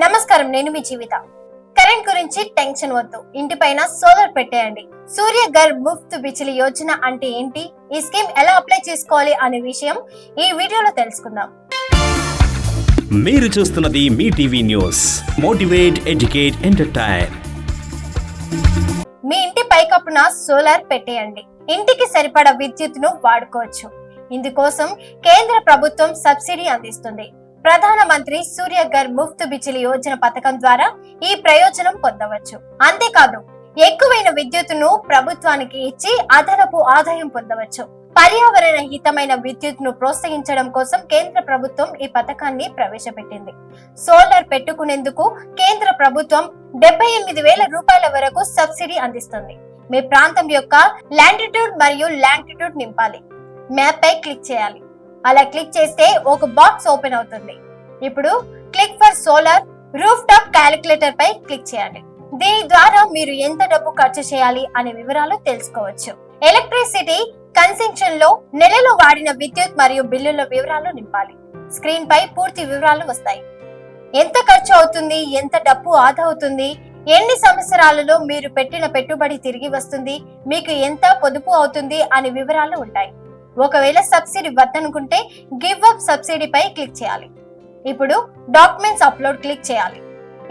నమస్కారం, నేను మీ జీవిత. కరెంట్ గురించి టెన్షన్ వద్దు, ఇంటిపైన సోలార్ పెట్టేయండి. సూర్య ఘర్ ముఫ్త్ బిజిలీ యోజన అంటే ఏంటి, ఈ స్కీమ్ ఎలా అప్లై చేసుకోవాలి అనే విషయం ఈ వీడియోలో తెలుసుకుందాం. మీరు చూస్తున్నది మీ TV news. Motivate, educate, entertain. మీ ఇంటి పైకప్పున సోలార్ పెట్టేయండి. ఇంటికి సరిపడా విద్యుత్తును వాడుకోవచ్చు. ఇందుకోసం కేంద్ర ప్రభుత్వం సబ్సిడీ అందిస్తుంది. ప్రధానమంత్రి సూర్య ఘర్ ముఫ్త్ బిజిలీ యోజన పథకం ద్వారా ఈ ప్రయోజనం పొందవచ్చు. అంతేకాదు, ఎక్కువైన విద్యుత్తును ప్రభుత్వానికి ఇచ్చి అదనపు ఆదాయం పొందవచ్చు. పర్యావరణ హితమైన విద్యుత్తును ప్రోత్సహించడం కోసం కేంద్ర ప్రభుత్వం ఈ పథకాన్ని ప్రవేశపెట్టింది. సోలార్ పెట్టుకునేందుకు కేంద్ర ప్రభుత్వం 78,000 రూపాయల వరకు సబ్సిడీ అందిస్తుంది. మీ ప్రాంతం యొక్క లాంటిట్యూడ్ మరియు లాంటిట్యూడ్ నింపాలి. మ్యాప్ పై క్లిక్ చేయాలి. అలా క్లిక్ చేస్తే ఒక బాక్స్ ఓపెన్ అవుతుంది. ఇప్పుడు click for solar roof top calculator పై క్లిక్ చేయండి. దీని ద్వారా మీరు ఎంత డబ్బు ఖర్చు చేయాలి అనే వివరాలు తెలుసుకోవచ్చు. ఎలక్ట్రిసిటీ కన్సంప్షన్ లో నెలలో వాడిన విద్యుత్ మరియు బిల్లుల వివరాలు నింపాలి. స్క్రీన్ పై పూర్తి వివరాలు వస్తాయి. ఎంత ఖర్చు అవుతుంది, ఎంత డబ్బు ఆదా అవుతుంది, ఎన్ని సంవత్సరాలలో మీరు పెట్టిన పెట్టుబడి తిరిగి వస్తుంది, మీకు ఎంత పొదుపు అవుతుంది అనే వివరాలు ఉంటాయి. ఒకవేళ సబ్సిడీ వద్దనుకుంటే గివ్ అప్ సబ్సిడీ పై క్లిక్ చేయాలి. ఇప్పుడు డాక్యుమెంట్స్ అప్లోడ్ క్లిక్ చేయాలి.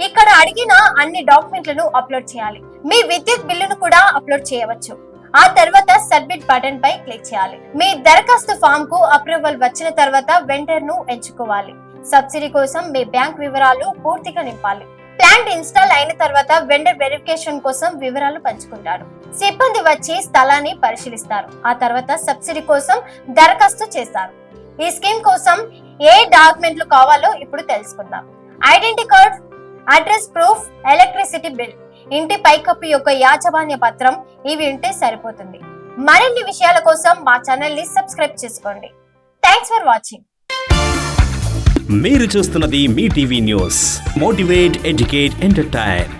ఇక్కడ అడిగిన అన్ని డాక్యుమెంట్లను అప్లోడ్ చేయాలి. మీ విద్యుత్ బిల్లును కూడా అప్లోడ్ చేయవచ్చు. ఆ తర్వాత సబ్మిట్ బటన్ పై క్లిక్ చేయాలి. మీ దరఖాస్తు ఫామ్ కు అప్రూవల్ వచ్చిన తర్వాత వెండర్ ను ఎంచుకోవాలి. సబ్సిడీ కోసం మీ బ్యాంక్ వివరాలు పూర్తిగా నింపాలి. ప్లాంట్ ఇన్స్టాల్ అయిన తర్వాత వెండర్ వెరిఫికేషన్ కోసం వివరాలు పంచుకుంటారు. సిబ్బంది వచ్చి స్థలాన్ని పరిశీలిస్తారు. ఆ తర్వాత సబ్సిడీ కోసం దరఖాస్తు చేస్తారు. ఈ స్కీమ్ కోసం ఏ డాక్యుమెంట్లు కావాలో ఇప్పుడు తెలుసుకుందాం. Identity card, address proof, electricity bill, ఇంటి పైకప్పు యొక్క యాజమాన్య పత్రం ఇవి ఉంటే సరిపోతుంది. మరిన్ని విషయాల కోసం మా ఛానల్ ని సబ్స్క్రైబ్ చేసుకోండి. Thanks for watching. మీరు చూస్తున్నది మీ TV news. Motivate, educate, entertain.